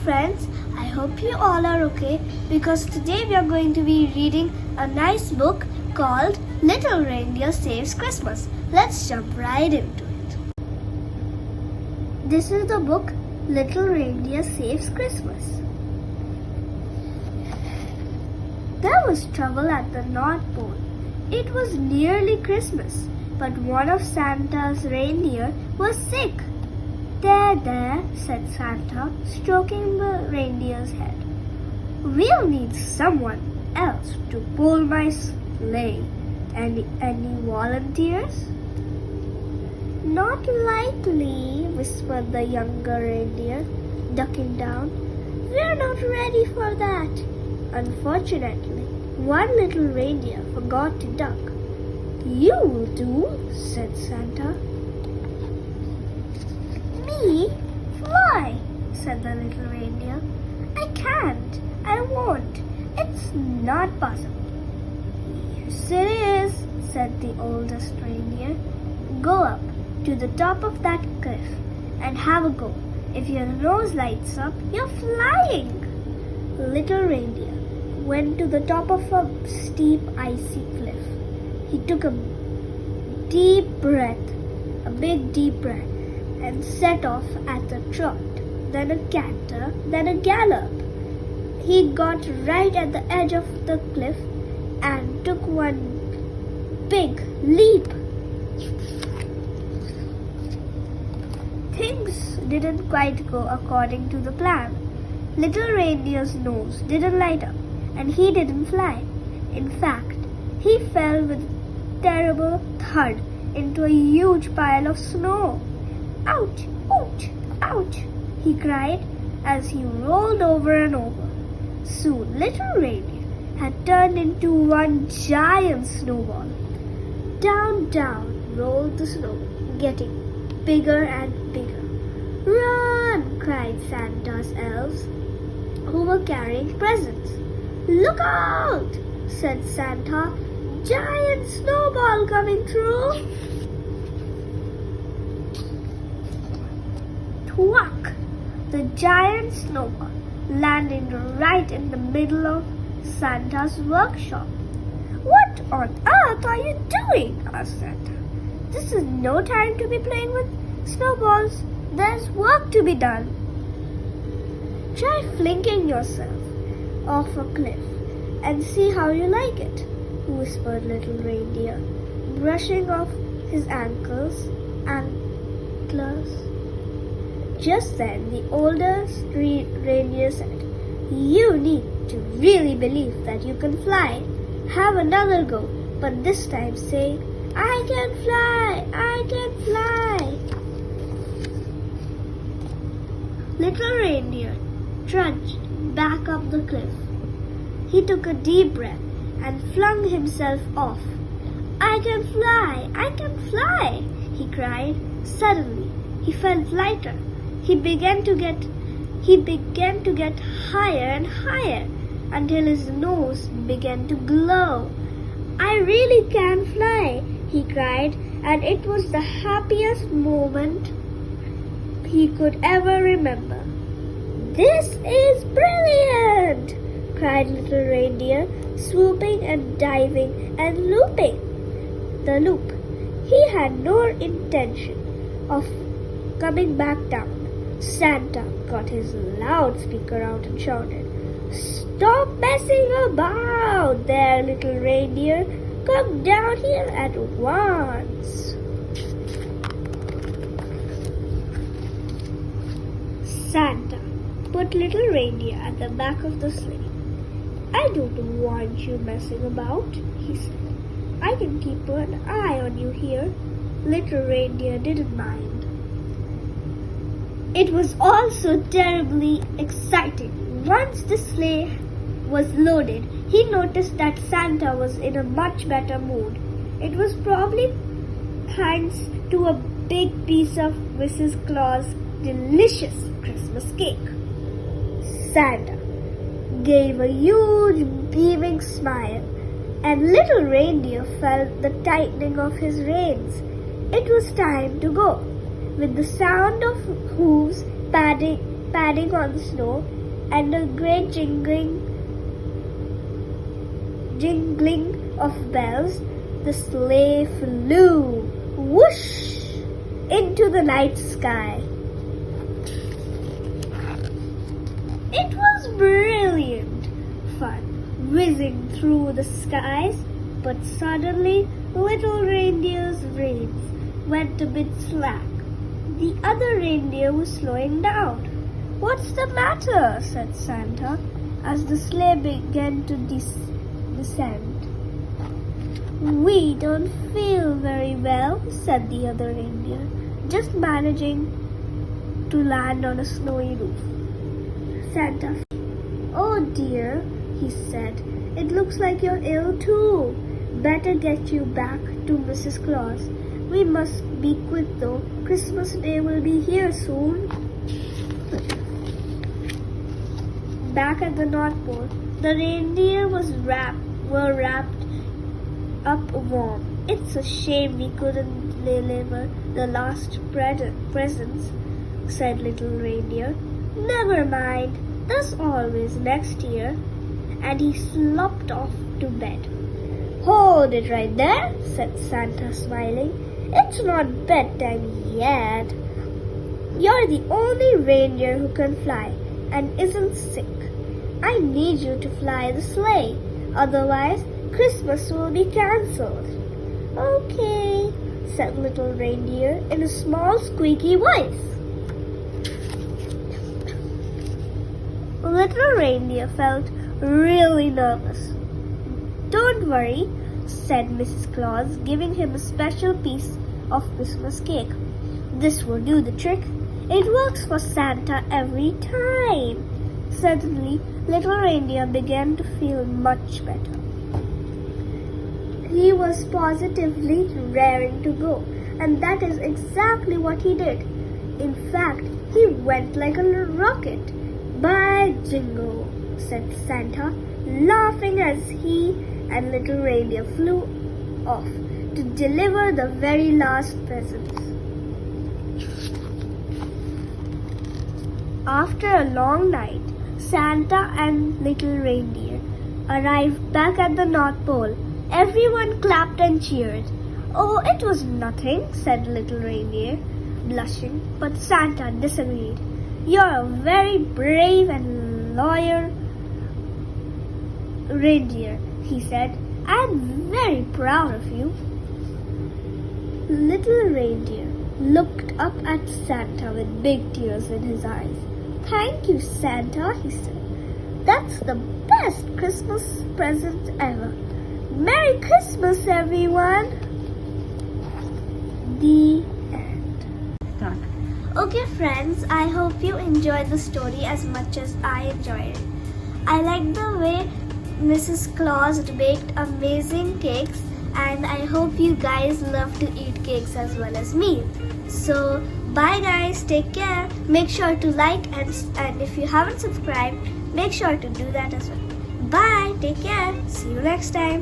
friends, I hope you all are okay because today we are going to be reading a nice book called Little Reindeer Saves Christmas. Let's jump right into it. This is the book Little Reindeer Saves Christmas. There was trouble at the North Pole. It was nearly Christmas, but one of Santa's reindeer was sick. There, said Santa, stroking the reindeer's head. We'll need someone else to pull my sleigh. Any volunteers? Not likely, whispered the younger reindeer, ducking down. We're not ready for that. Unfortunately, one little reindeer forgot to duck. You will do, said Santa. Me? Why? Said the little reindeer. I can't. I won't. It's not possible. Yes, it is, said the oldest reindeer. Go up to the top of that cliff and have a go. If your nose lights up, you're flying. Little reindeer went to the top of a steep, icy cliff. He took a big deep breath, and set off at a trot, then a canter, then a gallop. He got right at the edge of the cliff and took one big leap. Things didn't quite go according to the plan. Little reindeer's nose didn't light up, and he didn't fly. In fact, he fell with a terrible thud into a huge pile of snow. Ouch! Ouch! Ouch! He cried as he rolled over and over. Soon, Little Reindeer had turned into one giant snowball. Down, down rolled the snow, getting bigger and bigger. Run! Cried Santa's elves, who were carrying presents. Look out! Said Santa. Giant snowball coming through. Thwack! The giant snowball landed right in the middle of Santa's workshop. What on earth are you doing? Asked Santa. This is no time to be playing with snowballs. There's work to be done. Try flinging yourself off a cliff and see how you like it, whispered Little Reindeer, brushing off his antlers. Just then, the oldest reindeer said, You need to really believe that you can fly. Have another go, but this time say, I can fly! I can fly! Little reindeer trudged back up the cliff. He took a deep breath and flung himself off. I can fly! I can fly! He cried. Suddenly, he felt lighter. He began to get higher and higher until his nose began to glow. I really can fly, he cried, and it was the happiest moment he could ever remember. This is brilliant! Cried Little Reindeer, swooping and diving and looping the loop. He had no intention of coming back down. Santa got his loudspeaker out and shouted, Stop messing about there, little reindeer. Come down here at once. Santa put Little Reindeer at the back of the sleigh. I don't want you messing about, he said. I can keep an eye on you here. Little Reindeer didn't mind. It was all so terribly exciting. Once the sleigh was loaded, he noticed that Santa was in a much better mood. It was probably thanks to a big piece of Mrs. Claus' delicious Christmas cake. Santa gave a huge beaming smile, and Little Reindeer felt the tightening of his reins. It was time to go. With the sound of hooves padding padding on the snow, and a great jingling of bells, the sleigh flew, whoosh, into the night sky. It was brilliant fun, whizzing through the skies, but suddenly Little Reindeer's reins went a bit slack. The other reindeer was slowing down. "What's the matter?" said Santa as the sleigh began to descend. "We don't feel very well," said the other reindeer, just managing to land on a snowy roof. Santa, "Oh dear," he said, "it looks like you're ill too. Better get you back to Mrs. Claus. We must be quick though. Christmas Day will be here soon." Back at the North Pole, the reindeer were wrapped up warm. "It's a shame we couldn't deliver the last presents," said Little Reindeer. "Never mind, there's always next year." And he slopped off to bed. "Hold it right there," said Santa, smiling. "It's not bedtime yet. You're the only reindeer who can fly and isn't sick. I need you to fly the sleigh, otherwise Christmas will be cancelled." "Okay," said Little Reindeer in a small squeaky voice. Little Reindeer felt really nervous. "Don't worry," said Mrs. Claus, giving him a special piece of Christmas cake. "This will do the trick. It works for Santa every time." Suddenly, Little Reindeer began to feel much better. He was positively raring to go, and that is exactly what he did. In fact, he went like a rocket. "By jingo," said Santa, laughing as he and Little Reindeer flew off to deliver the very last presents. After a long night, Santa and Little Reindeer arrived back at the North Pole. Everyone clapped and cheered. "Oh, it was nothing," said Little Reindeer, blushing, but Santa disagreed. "You're a very brave and loyal reindeer," he said. "I'm very proud of you." Little Reindeer looked up at Santa with big tears in his eyes. "Thank you, Santa," he said. "That's the best Christmas present ever. Merry Christmas, everyone." The end. Okay, friends, I hope you enjoyed the story as much as I enjoyed it. I like the way Mrs. Claus baked amazing cakes, and I hope you guys love to eat cakes as well as me. So, bye guys, take care. Make sure to like and if you haven't subscribed, make sure to do that as well. Bye, take care. See you next time.